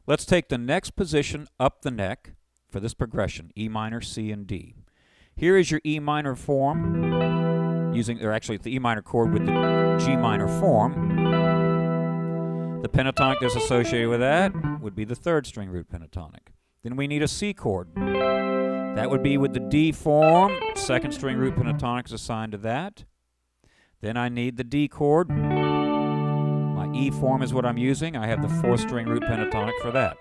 Let's take the next position up the neck for this progression, E minor, C, and D. Here is your E minor form, it's the E minor chord with the G minor form. The pentatonic that's associated with that would be the third string root pentatonic. Then we need a C chord. That would be with the D form. Second string root pentatonic is assigned to that. Then I need the D chord. My E form is what I'm using. I have the fourth string root pentatonic for that.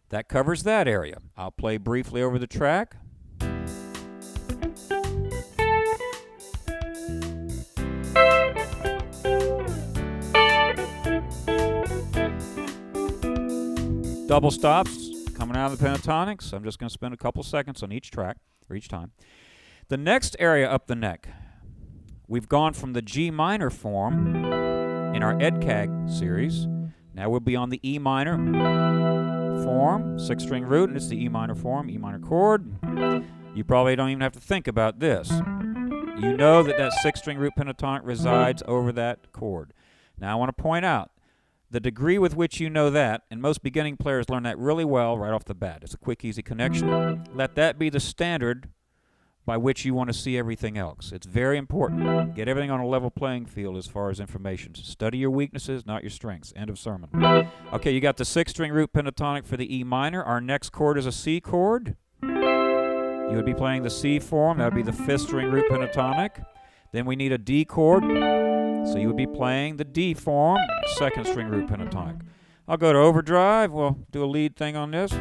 That covers that area. I'll play briefly over the track. Double stops coming out of the pentatonics. I'm just going to spend a couple seconds on each track, or each time. The next area up the neck, we've gone from the G minor form in our EDCAG series. Now we'll be on the E minor form, sixth string root, and it's the E minor form, E minor chord. You probably don't even have to think about this. You know that that sixth string root pentatonic resides over that chord. Now I want to point out, the degree with which you know that, and most beginning players learn that really well right off the bat. It's a quick, easy connection. Let that be the standard by which you want to see everything else. It's very important. Get everything on a level playing field as far as information. Study your weaknesses, not your strengths. End of sermon. Okay, you got the sixth string root pentatonic for the E minor. Our next chord is a C chord. You would be playing the C form. That would be the fifth string root pentatonic. Then we need a D chord. So you would be playing the D form, second string root pentatonic. I'll go to overdrive. We'll do a lead thing on this.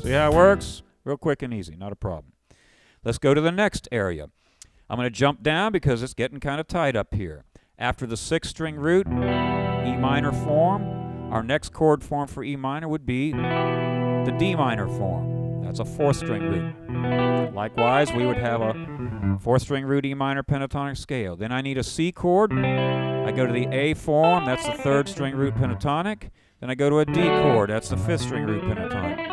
See how it works? Real quick and easy, not a problem. Let's go to the next area. I'm going to jump down because it's getting kind of tight up here. After the sixth string root, E minor form, our next chord form for E minor would be the D minor form. That's a fourth string root. Likewise, we would have a fourth string root E minor pentatonic scale. Then I need a C chord. I go to the A form. That's the third string root pentatonic. Then I go to a D chord. That's the fifth string root pentatonic.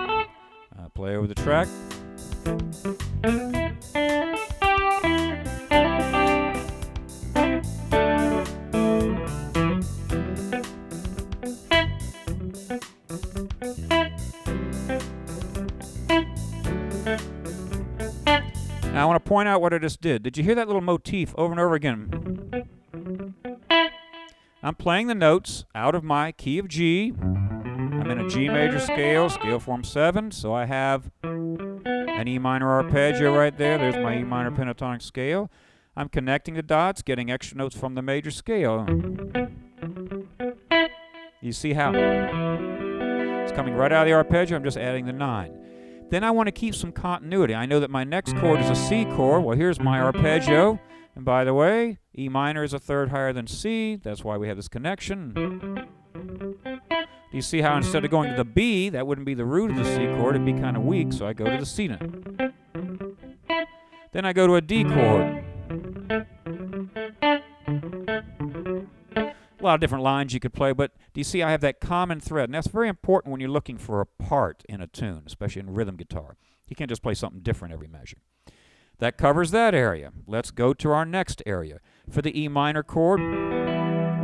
Play over the track. Now I want to point out what I just did. Did you hear that little motif over and over again? I'm playing the notes out of my key of G. I'm in a G major scale, scale form 7, so I have an E minor arpeggio right there. There's my E minor pentatonic scale. I'm connecting the dots, getting extra notes from the major scale. You see how it's coming right out of the arpeggio? I'm just adding the 9. Then I want to keep some continuity. I know that my next chord is a C chord. Well, here's my arpeggio. And by the way, E minor is a third higher than C. That's why we have this connection. Do you see how instead of going to the B, that wouldn't be the root of the C chord, it'd be kind of weak, so I go to the C note. Then I go to a D chord. A lot of different lines you could play, but do you see I have that common thread? And that's very important when you're looking for a part in a tune, especially in rhythm guitar. You can't just play something different every measure. That covers that area. Let's go to our next area. For the E minor chord,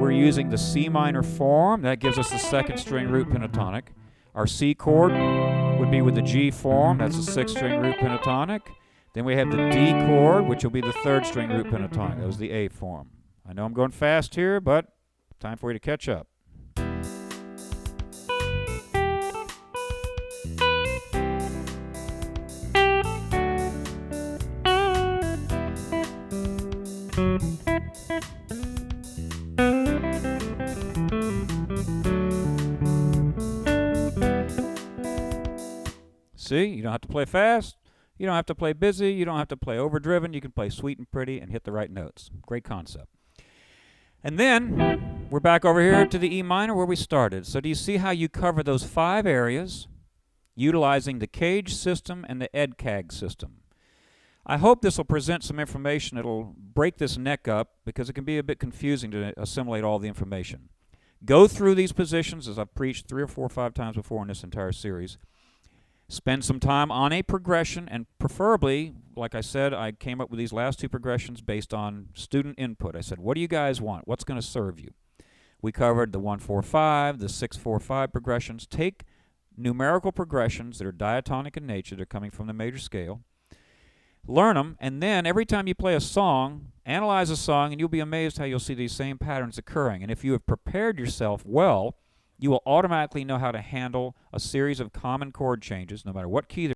we're using the C minor form. That gives us the second string root pentatonic. Our C chord would be with the G form. That's the sixth string root pentatonic. Then we have the D chord, which will be the third string root pentatonic. That was the A form. I know I'm going fast here, but time for you to catch up. See, you don't have to play fast, you don't have to play busy, you don't have to play overdriven, you can play sweet and pretty and hit the right notes. Great concept. And then we're back over here to the E minor where we started. So do you see how you cover those 5 areas utilizing the CAGED system and the EDCAG system? I hope this will present some information. It'll break this neck up because it can be a bit confusing to assimilate all the information. Go through these positions as I've preached 3 or 4 or 5 times before in this entire series. Spend some time on a progression and preferably like I said, I came up with these last two progressions based on student input. I said, what do you guys want? What's going to serve you? We covered the 1-4-5, the 6-4-5 progressions. Take numerical progressions that are diatonic in nature, they're coming from the major scale. Learn them, and then every time you play a song, analyze a song, and you'll be amazed how you'll see these same patterns occurring. And if you have prepared yourself well, you will automatically know how to handle a series of common chord changes, no matter what key they're